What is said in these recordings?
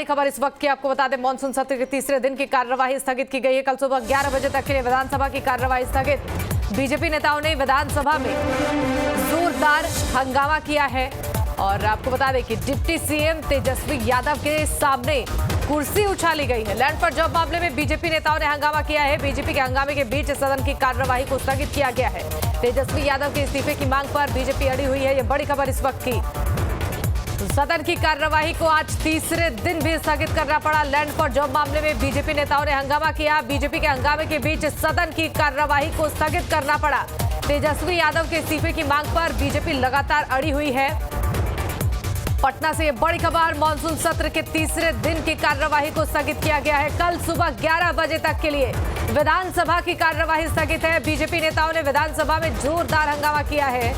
बड़ी खबर इस वक्त की आपको बता दें, मॉनसून सत्र के तीसरे दिन की कार्यवाही स्थगित की गई है। कल सुबह 11 बजे तक के लिए विधानसभा की कार्यवाही स्थगित। बीजेपी नेताओं ने विधानसभा में जोरदार हंगामा किया है और आपको बता दें कि डिप्टी सीएम तेजस्वी यादव के सामने कुर्सी उछाली गई है। लैंड फॉर जॉब मामले में बीजेपी नेताओं ने हंगामा किया है। बीजेपी के हंगामे के बीच सदन की कार्यवाही को स्थगित किया गया है। तेजस्वी यादव के इस्तीफे की मांग पर बीजेपी अड़ी हुई है। ये बड़ी खबर इस वक्त की। सदन की कार्यवाही को आज तीसरे दिन भी स्थगित करना पड़ा। लैंड फॉर जॉब मामले में बीजेपी नेताओं ने हंगामा किया। बीजेपी के हंगामे के बीच सदन की कार्यवाही को स्थगित करना पड़ा। तेजस्वी यादव के इस्तीफे की मांग पर बीजेपी लगातार अड़ी हुई है। पटना से ये बड़ी खबर, मॉनसून सत्र के तीसरे दिन की कार्यवाही को स्थगित किया गया है। कल सुबह 11 बजे तक के लिए विधानसभा की कार्यवाही स्थगित है। बीजेपी नेताओं ने विधानसभा में जोरदार हंगामा किया है।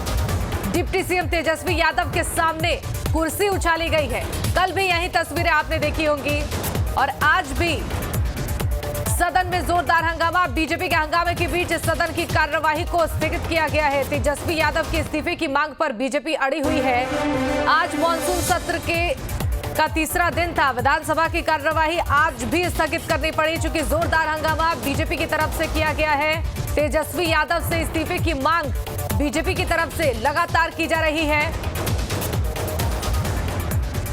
डिप्टी सीएम तेजस्वी यादव के सामने कुर्सी उछाली गई है। कल भी यही तस्वीरें आपने देखी होंगी और आज भी सदन में जोरदार हंगामा। बीजेपी के हंगामे के बीच सदन की कार्यवाही को स्थगित किया गया है। तेजस्वी यादव के इस्तीफे की मांग पर बीजेपी अड़ी हुई है। आज मॉनसून सत्र का तीसरा दिन था। विधानसभा की कार्यवाही आज भी स्थगित करनी पड़ी चूंकि जोरदार हंगामा बीजेपी की तरफ से किया गया है। तेजस्वी यादव से इस्तीफे की मांग बीजेपी की तरफ से लगातार की जा रही है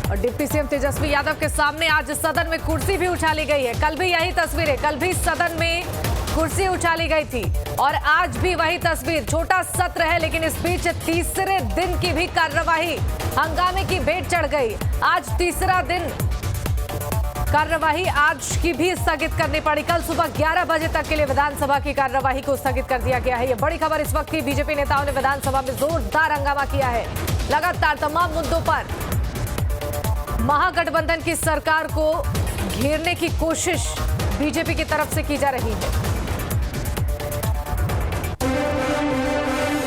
और डिप्टी सीएम तेजस्वी यादव के सामने आज सदन में कुर्सी भी उछाली गई है। कल भी यही तस्वीरें, कल भी सदन में कुर्सी उछाली गई थी और आज भी वही तस्वीर। छोटा सत्र है लेकिन इस बीच तीसरे दिन की भी कार्यवाही हंगामे की भेंट चढ़ गई। आज तीसरा दिन कार्यवाही आज की भी स्थगित करनी पड़ी। कल सुबह 11 बजे तक के लिए विधानसभा की कार्यवाही को स्थगित कर दिया गया है। ये बड़ी खबर इस वक्त की। बीजेपी नेताओं ने विधानसभा में जोरदार हंगामा किया है। लगातार तमाम मुद्दों पर महागठबंधन की सरकार को घेरने की कोशिश बीजेपी की तरफ से की जा रही है।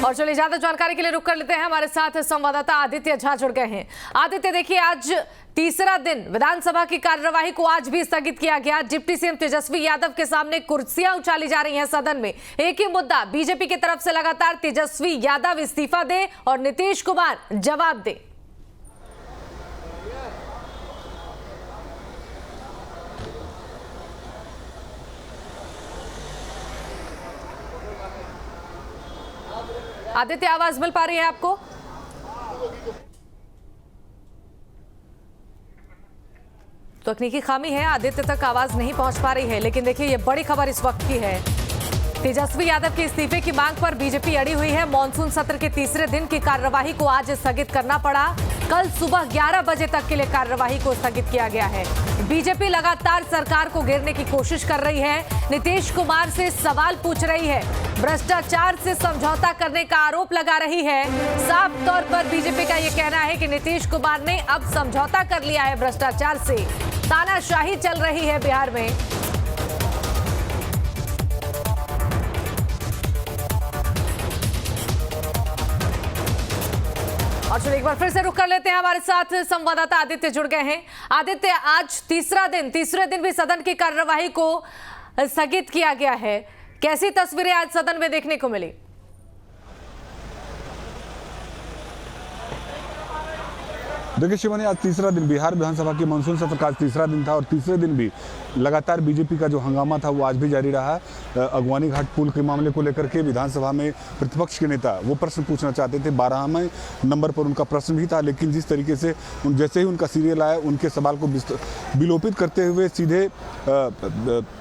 और चलिए ज्यादा जानकारी के लिए रुक कर लेते हैं। हमारे साथ संवाददाता आदित्य झा जुड़ गए हैं। आदित्य, देखिए आज तीसरा दिन विधानसभा की कार्यवाही को आज भी स्थगित किया गया। डिप्टी सीएम तेजस्वी यादव के सामने कुर्सियां उछाली जा रही हैं सदन में। एक ही मुद्दा बीजेपी की तरफ से लगातार, तेजस्वी यादव इस्तीफा दे और नीतीश कुमार जवाब दे। आदित्य, आवाज मिल पा रही है आपको? तकनीकी खामी है, आदित्य तक आवाज नहीं पहुंच पा रही है। लेकिन देखिए ये बड़ी खबर इस वक्त की है। तेजस्वी यादव के इस्तीफे की मांग पर बीजेपी अड़ी हुई है। मॉनसून सत्र के तीसरे दिन की कार्यवाही को आज स्थगित करना पड़ा। कल सुबह 11 बजे तक के लिए कार्यवाही को स्थगित किया गया है। बीजेपी लगातार सरकार को घेरने की कोशिश कर रही है। नीतीश कुमार से सवाल पूछ रही है, भ्रष्टाचार से समझौता करने का आरोप लगा रही है। साफ तौर पर बीजेपी का यह कहना है कि नीतीश कुमार ने अब समझौता कर लिया है भ्रष्टाचार से। तानाशाही चल रही है बिहार में। और चलिए एक बार फिर से रुक कर लेते हैं। हमारे साथ संवाददाता आदित्य जुड़ गए हैं। आदित्य, आज तीसरे दिन भी सदन की कार्यवाही को स्थगित किया गया है। कैसी तस्वीरें आज सदन में देखने को मिली? देखिए शिवानी, आज तीसरा दिन बिहार विधानसभा की मानसून सत्र का आज तीसरा दिन था और तीसरे दिन भी लगातार बीजेपी का जो हंगामा था वो आज भी जारी रहा। अगवानी घाट पुल के मामले को लेकर के विधानसभा में प्रतिपक्ष के नेता वो प्रश्न पूछना चाहते थे। 12वें नंबर पर उनका प्रश्न भी था, लेकिन जिस तरीके से जैसे ही उनका सीरियल आया उनके सवाल को विलोपित करते हुए सीधे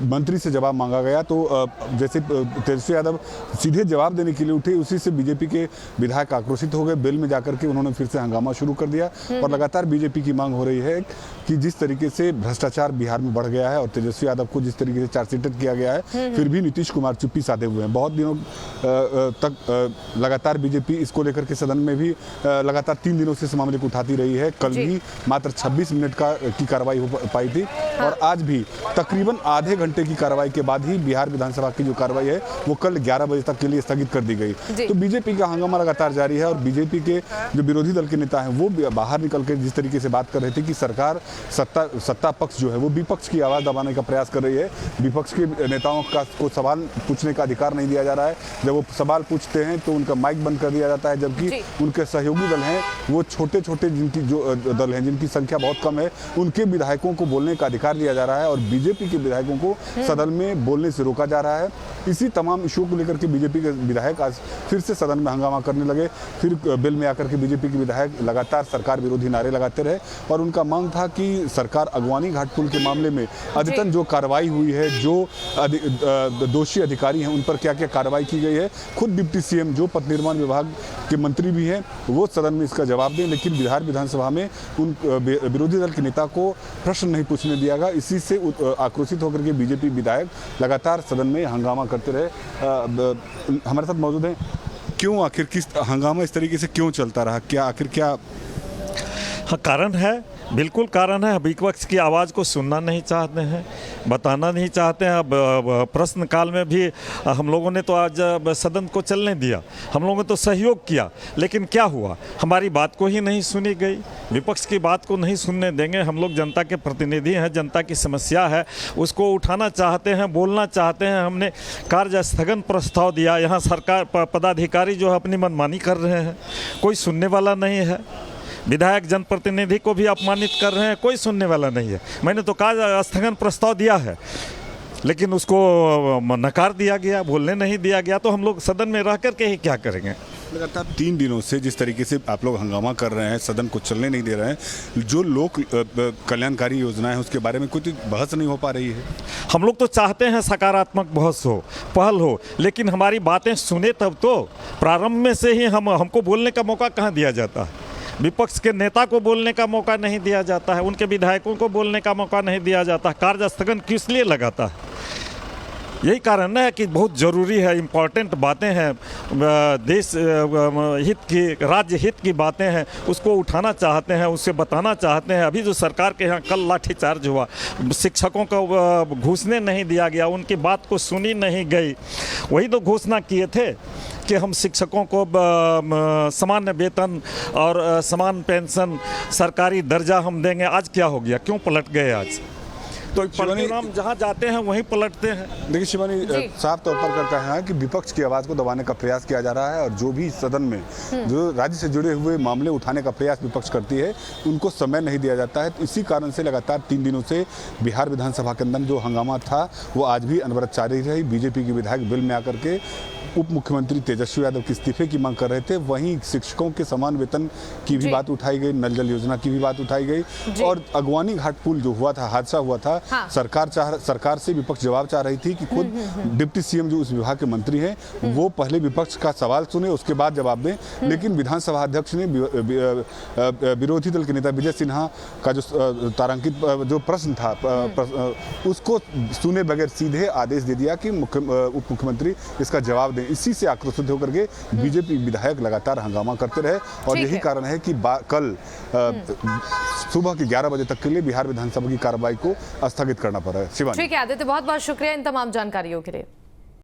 मंत्री से जवाब मांगा गया। तो जैसे तेजस्वी यादव सीधे जवाब देने के लिए उठे, उसी से बीजेपी के विधायक आक्रोशित हो गए। बेल में जाकर के उन्होंने फिर से हंगामा शुरू कर दिया और लगातार बीजेपी की मांग हो रही है कि जिस तरीके से भ्रष्टाचार बिहार में बढ़ गया है और तेजस्वी यादव को जिस तरीके से चार्जशीटेड किया गया है, फिर भी नीतीश कुमार चुप्पी साधे हुए हैं। बहुत दिनों तक लगातार बीजेपी इसको लेकर के सदन में भी लगातार 3 दिनों से इस मामले को उठाती रही है। कल भी मात्र 26 मिनट की कार्रवाई हो पाई थी और आज भी तकरीबन आधे घंटे की कार्रवाई के बाद ही बिहार विधानसभा की जो कार्रवाई है वो कल 11 बजे तक के लिए स्थगित कर दी गई। तो बीजेपी का हंगामा लगातार जारी है और बीजेपी के जो विरोधी दल के नेता हैं वो बाहर निकल के जिस तरीके से बात कर रहे थे कि सरकार सत्ता पक्ष जो है वो विपक्ष की आवाज़ दबाने का प्रयास कर रही है, विपक्ष के नेताओं को सवाल पूछने का अधिकार नहीं दिया जा रहा है। जब वो सवाल पूछते हैं तो उनका माइक बंद कर दिया जाता है, जबकि उनके सहयोगी दल हैं वो छोटे छोटे जिनकी जो दल हैं जिनकी संख्या बहुत कम है, उनके विधायकों को बोलने का अधिकार दिया जा रहा है और बीजेपी के विधायकों को सदन में बोलने से रोका जा रहा है। इसी तमाम इशू को लेकर के बीजेपी के विधायक आज फिर से सदन में हंगामा करने लगे। फिर बिल में आकर के बीजेपी के विधायक लगातार सरकार विरोधी नारे लगाते रहे और उनका मांग था कि सरकार अगवानी घाट पुल के मामले में अद्यतन जो कार्रवाई हुई है, जो दोषी अधिकारी हैं उन पर क्या क्या कार्रवाई की गई है, खुद डिप्टी सीएम जो पथ निर्माण विभाग के मंत्री भी हैं वो सदन में इसका जवाब दें। लेकिन बिहार विधानसभा में उन विरोधी दल के नेता को प्रश्न नहीं पूछने दिया गया। इसी से आक्रोशित होकर के बीजेपी विधायक लगातार सदन में हंगामा करते रहे। हमारे साथ मौजूद हैं, क्यों आखिर किस हंगामा इस तरीके से क्यों चलता रहा, क्या आखिर क्या हाँ कारण है, बिल्कुल कारण है। विपक्ष की आवाज़ को सुनना नहीं चाहते हैं, बताना नहीं चाहते हैं। अब प्रश्नकाल में भी हम लोगों ने तो आज सदन को चलने दिया, हम लोगों ने तो सहयोग किया, लेकिन क्या हुआ, हमारी बात को ही नहीं सुनी गई। विपक्ष की बात को नहीं सुनने देंगे। हम लोग जनता के प्रतिनिधि हैं, जनता की समस्या है उसको उठाना चाहते हैं, बोलना चाहते हैं। हमने कार्य स्थगन प्रस्ताव दिया, यहाँ सरकार पदाधिकारी जो है अपनी मनमानी कर रहे हैं, कोई सुनने वाला नहीं है। विधायक जनप्रतिनिधि को भी अपमानित कर रहे हैं, कोई सुनने वाला नहीं है। मैंने तो कहा स्थगन प्रस्ताव दिया है, लेकिन उसको नकार दिया गया, बोलने नहीं दिया गया। तो हम लोग सदन में रह कर के ही क्या करेंगे। लगातार 3 दिनों से जिस तरीके से आप लोग हंगामा कर रहे हैं, सदन को चलने नहीं दे रहे हैं, जो लोक कल्याणकारी योजनाएं हैं उसके बारे में कोई बहस नहीं हो पा रही है। हम लोग तो चाहते हैं सकारात्मक बहस हो, पहल हो, लेकिन हमारी बातें सुने तब तो। प्रारंभ में से ही हमको बोलने का मौका कहाँ दिया जाता है। विपक्ष के नेता को बोलने का मौका नहीं दिया जाता है, उनके विधायकों को बोलने का मौका नहीं दिया जाता। कार्य स्थगन किस लिए लगाता है? यही कारण है कि बहुत ज़रूरी है, इम्पॉर्टेंट बातें हैं, देश हित की, राज्य हित की बातें हैं, उसको उठाना चाहते हैं, उससे बताना चाहते हैं। अभी जो सरकार के यहाँ कल लाठीचार्ज हुआ, शिक्षकों को घुसने नहीं दिया गया, उनकी बात को सुनी नहीं गई। वही तो घोषणा किए थे कि हम शिक्षकों को समान वेतन और समान पेंशन, सरकारी दर्जा हम देंगे। आज क्या हो गया, क्यों पलट गए? आज तो परिणाम जहाँ जाते हैं वहीं पलटते हैं। देखिए शिवानी, साफ तौर पर करता है कि विपक्ष की आवाज़ को दबाने का प्रयास किया जा रहा है और जो भी सदन में जो राज्य से जुड़े हुए मामले उठाने का प्रयास विपक्ष करती है उनको समय नहीं दिया जाता है। तो इसी कारण से लगातार 3 दिनों से बिहार विधानसभा के अंदर जो हंगामा था वो आज भी अनवरत जारी रही। बीजेपी के विधायक बिल में आकर के उप मुख्यमंत्री तेजस्वी यादव के इस्तीफे की मांग कर रहे थे, वहीं शिक्षकों के समान वेतन की भी बात उठाई गई, नल जल योजना की भी बात उठाई गई और अगवानी घाट पुल जो हुआ था, हादसा हुआ था, हाँ। सरकार से विपक्ष जवाब चाह रही थी कि खुद डिप्टी सीएम जो उस विभाग के मंत्री हैं वो पहले विपक्ष का सवाल सुने उसके बाद जवाब दें। लेकिन विधानसभा अध्यक्ष ने विरोधी दल के नेता विजय सिन्हा का जो तारांकित जो प्रश्न था उसको सुने बगैर सीधे आदेश दे दिया कि उप मुख्यमंत्री इसका जवाब दें। इसी से आक्रोशित होकर के बीजेपी विधायक लगातार हंगामा करते रहे और यही कारण है कि कल सुबह के 11 बजे तक के लिए बिहार विधानसभा की कार्रवाई को स्थगित करना पड़ा है। शिवानी, ठीक है आदित्य, बहुत बहुत शुक्रिया इन तमाम जानकारियों के लिए।